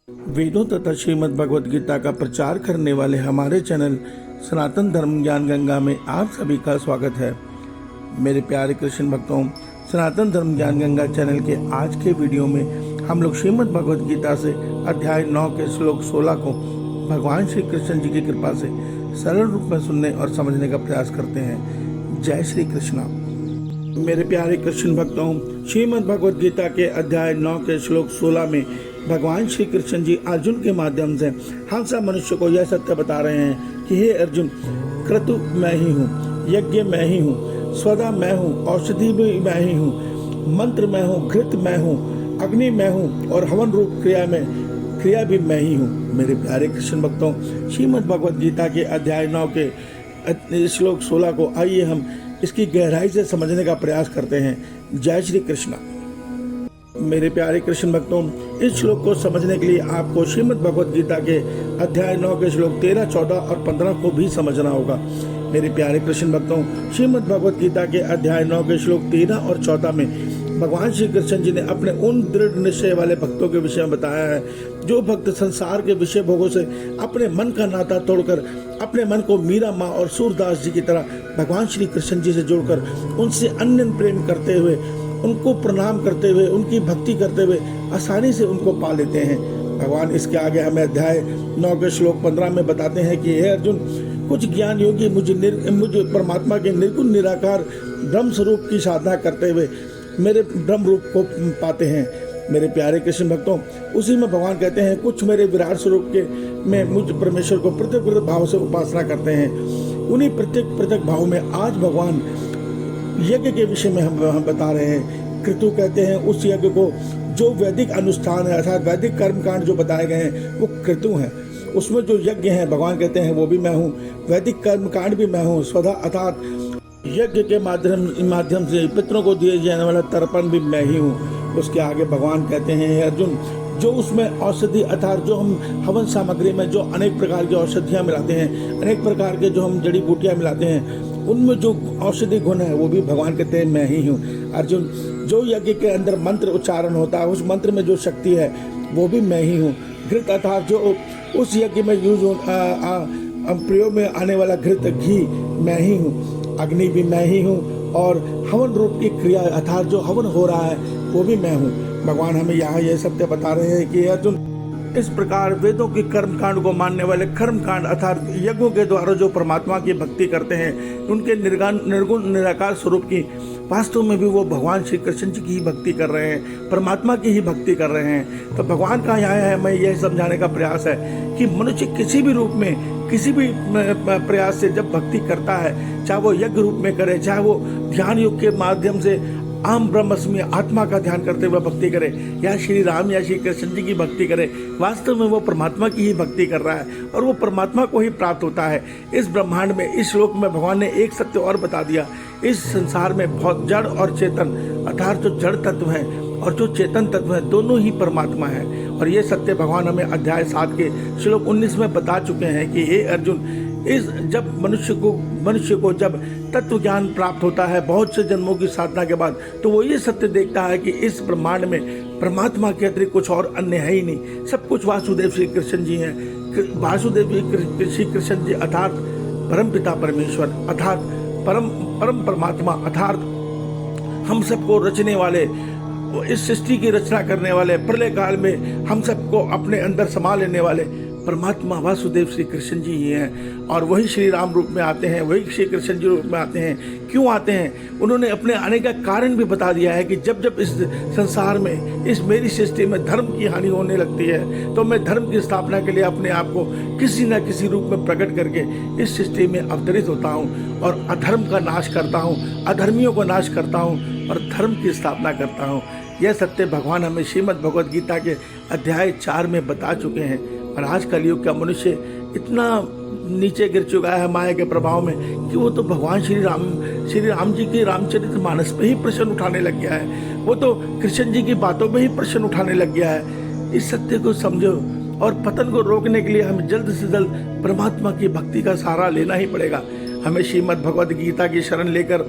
वेदों तथा श्रीमद् भगवद गीता का प्रचार करने वाले हमारे चैनल सनातन धर्म ज्ञान गंगा में आप सभी का स्वागत है। मेरे प्यारे कृष्ण भक्तों, सनातन धर्म ज्ञान गंगा चैनल के आज के वीडियो में हम लोग श्रीमद् भगवद गीता से अध्याय 9 के श्लोक 16 को भगवान श्री कृष्ण जी की कृपा से सरल रूप में सुनने और समझने का प्रयास करते हैं। जय श्री कृष्णा। मेरे प्यारे कृष्ण भक्तों, श्रीमद् भगवद गीता के अध्याय 9 के श्लोक 16 में भगवान श्री कृष्ण जी अर्जुन के माध्यम से हम सब मनुष्य को यह सत्य बता रहे हैं कि हे अर्जुन, क्रतु मैं ही हूँ, यज्ञ मैं ही हूँ, स्वदा मैं हूँ, औषधि भी मैं ही हूँ, मंत्र मैं हूँ, घृत मैं हूँ, अग्नि मैं हूँ और हवन रूप क्रिया भी मैं ही हूँ। मेरे प्यारे कृष्ण भक्तों, श्रीमद् भगवद गीता के अध्याय 9 के श्लोक 16 को आइए हम इसकी गहराई से समझने का प्रयास करते हैं। जय श्री कृष्णा। मेरे प्यारे कृष्ण भक्तों, इस श्लोक को समझने के लिए आपको श्रीमद् भगवद गीता के अध्याय 9 के श्लोक 13, 14 और 15 को भी समझना होगा। मेरे प्यारे कृष्ण भक्तों, श्रीमद् भगवद गीता के अध्याय 9 के श्लोक 13 और 14 में भगवान श्री कृष्ण जी ने अपने उन दृढ़ निश्चय वाले भक्तों के विषय में बताया है जो भक्त संसार के विषय भोगों से अपने मन का नाता तोड़कर अपने मन को मीरा माँ और सूरदास जी की तरह भगवान श्री कृष्ण जी से जोड़कर उनसे अनन्य प्रेम करते हुए, उनको प्रणाम करते हुए, उनकी भक्ति करते हुए आसानी से उनको पा लेते हैं। भगवान इसके आगे हमें अध्याय 9 के श्लोक 15 में बताते हैं कि हे अर्जुन, कुछ ज्ञान योगी मुझे परमात्मा के निर्गुण निराकार ब्रह्म स्वरूप की साधना करते हुए मेरे ब्रह्म रूप को पाते हैं। मेरे प्यारे कृष्ण भक्तों, उसी में भगवान कहते हैं कुछ मेरे विराट स्वरूप के में मुझ परमेश्वर को पृथक पृथक भाव से उपासना करते हैं। उन्हीं प्रत्येक पृथक भाव में आज भगवान यज्ञ के विषय में हम बता रहे हैं। क्रतु कहते हैं उस यज्ञ को जो वैदिक अनुष्ठान है अर्थात वैदिक कर्मकांड जो बताए गए हैं वो क्रतु हैं। उसमें जो यज्ञ हैं भगवान कहते हैं वो भी मैं हूँ, वैदिक कर्मकांड भी मैं हूँ, स्वधा अर्थात यज्ञ के माध्यम से पितरों को दिए जाने वाला तर्पण भी मैं ही हूँ। उसके आगे भगवान कहते हैं अर्जुन, जो उसमें औषधि अर्थात जो हम हवन सामग्री में जो अनेक प्रकार की औषधियाँ मिलाते हैं, अनेक प्रकार के जो हम जड़ी बूटियाँ मिलाते हैं, उनमें जो औषधि गुण है वो भी भगवान कहते हैं मैं ही हूँ। अर्जुन, जो यज्ञ के अंदर मंत्र उच्चारण होता है उस मंत्र में जो शक्ति है वो भी मैं ही हूँ। घृत अर्थात जो उस यज्ञ में प्रयोग में आने वाला घृत घी मैं ही हूँ। अग्नि भी मैं ही हूँ और हवन रूप की क्रिया अर्थात जो हवन हो रहा है वो भी मैं हूँ। भगवान हमें यहाँ यह सत्य बता रहे हैं कि अर्जुन, इस प्रकार वेदों की कर्मकांड को मानने वाले कर्मकांड अर्थात यज्ञों के द्वारा जो परमात्मा की भक्ति करते हैं, उनके निर्गुण निराकार स्वरूप की वास्तव में भी वो भगवान श्री कृष्ण जी की ही भक्ति कर रहे हैं, परमात्मा की ही भक्ति कर रहे हैं। तो भगवान का यहाँ है हमें यह समझाने का प्रयास है कि मनुष्य किसी भी रूप में किसी भी प्रयास से जब भक्ति करता है, चाहे वो यज्ञ रूप में करे, चाहे वो ध्यान योग के माध्यम से आम ब्रह्मस्मि आत्मा का ध्यान करते हुए भक्ति करे, या श्री राम या श्री कृष्ण जी की भक्ति करे, वास्तव में वो परमात्मा की ही भक्ति कर रहा है और वो परमात्मा को ही प्राप्त होता है। इस ब्रह्मांड में इस श्लोक में भगवान ने एक सत्य और बता दिया, इस संसार में बहुत जड़ और चेतन अर्थात जो जड़ तत्व है और जो चेतन तत्व है दोनों ही परमात्मा है। और ये सत्य भगवान हमें अध्याय 7 के श्लोक 19 में बता चुके हैं कि हे अर्जुन, जब मनुष्य को जब तत्व ज्ञान प्राप्त होता है बहुत से जन्मों की साधना के बाद, तो वो ये सत्य देखता है कि इस ब्रह्मांड में परमात्मा के अतिरिक्त कुछ और अन्य है ही नहीं, सब कुछ वासुदेव श्री कृष्ण जी हैं। वासुदेव श्री कृष्ण जी अर्थात परम पिता परमेश्वर अर्थात परम परमात्मा अर्थात हम सबको रचने वाले, इस सृष्टि की रचना करने वाले, प्रलय काल में हम सबको अपने अंदर समा लेने वाले परमात्मा वासुदेव श्री कृष्ण जी ही हैं। और वही श्री राम रूप में आते हैं, वही श्री कृष्ण जी रूप में आते हैं। क्यों आते हैं? उन्होंने अपने आने का कारण भी बता दिया है कि जब जब इस संसार में, इस मेरी सृष्टि में धर्म की हानि होने लगती है तो मैं धर्म की स्थापना के लिए अपने आप को किसी न किसी रूप में प्रकट करके इस सृष्टि में अवतरित होता हूँ और अधर्म का नाश करता हूँ, अधर्मियों को नाश करता हूँ और धर्म की स्थापना करता हूँ। यह सत्य भगवान हमें श्रीमद् भगवद गीता के अध्याय 4 में बता चुके हैं। और आज कलयुग का मनुष्य इतना नीचे गिर चुका है माया के प्रभाव में कि वो तो भगवान श्री राम जी के रामचरित मानस पे ही प्रश्न उठाने लग गया है, वो तो कृष्ण जी की बातों में ही प्रश्न उठाने लग गया है। इस सत्य को समझो और पतन को रोकने के लिए हमें जल्द से जल्द परमात्मा की भक्ति का सहारा लेना ही पड़ेगा। हमें श्रीमद् भगवद गीता की शरण लेकर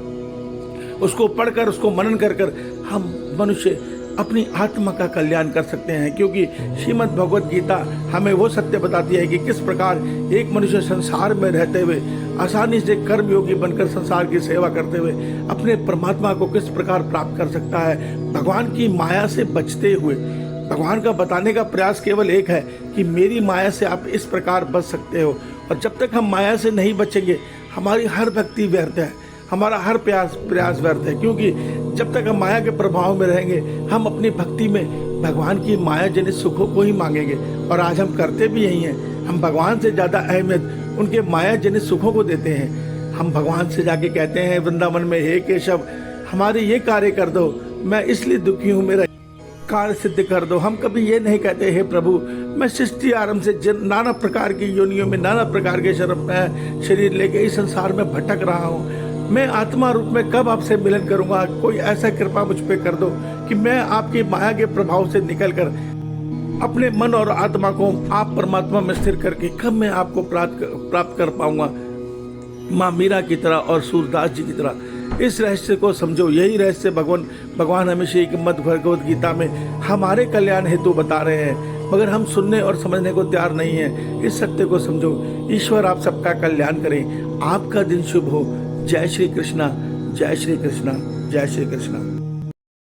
उसको पढ़कर उसको मनन कर हम मनुष्य अपनी आत्मा का कल्याण कर सकते हैं, क्योंकि श्रीमद् भगवत गीता हमें वो सत्य बताती है कि किस प्रकार एक मनुष्य संसार में रहते हुए आसानी से कर्मयोगी बनकर संसार की सेवा करते हुए अपने परमात्मा को किस प्रकार प्राप्त कर सकता है, भगवान की माया से बचते हुए। भगवान का बताने का प्रयास केवल एक है कि मेरी माया से आप इस प्रकार बच सकते हो। और जब तक हम माया से नहीं बचेंगे, हमारी हर भक्ति व्यर्थ है, हमारा हर प्रयास व्यर्थ है, क्योंकि जब तक हम माया के प्रभाव में रहेंगे, हम अपनी भक्ति में भगवान की माया जनित सुखों को ही मांगेंगे। और आज हम करते भी यही हैं, हम भगवान से ज़्यादा अहमियत उनके माया जनित सुखों को देते हैं। हम भगवान से जाके कहते हैं वृंदावन में, हे केशव हमारे ये कार्य कर दो, मैं इसलिए दुखी हूँ, मेरा कार्य सिद्ध कर दो। हम कभी ये नहीं कहते हे प्रभु मैं सृष्टि आरंभ से नाना प्रकार की योनियों में नाना प्रकार के शरीर लेके इस संसार में भटक रहा हूँ, मैं आत्मा रूप में कब आपसे मिलन करूंगा। कोई ऐसा कृपा मुझ पे कर दो कि मैं आपकी माया के प्रभाव से निकलकर अपने मन और आत्मा को आप परमात्मा में स्थिर करके कब मैं आपको प्राप्त कर पाऊंगा। माँ मीरा की तरह और सूरदास जी की तरह इस रहस्य को समझो। यही रहस्य भगवान हमेशा मध्य भगवत गीता में हमारे कल्याण हेतु बता रहे हैं, मगर हम सुनने और समझने को तैयार नहीं है। इस सत्य को समझो। ईश्वर आप सबका कल्याण करें, आपका दिन शुभ हो। जय श्री कृष्णा, जय श्री कृष्णा, जय श्री कृष्णा।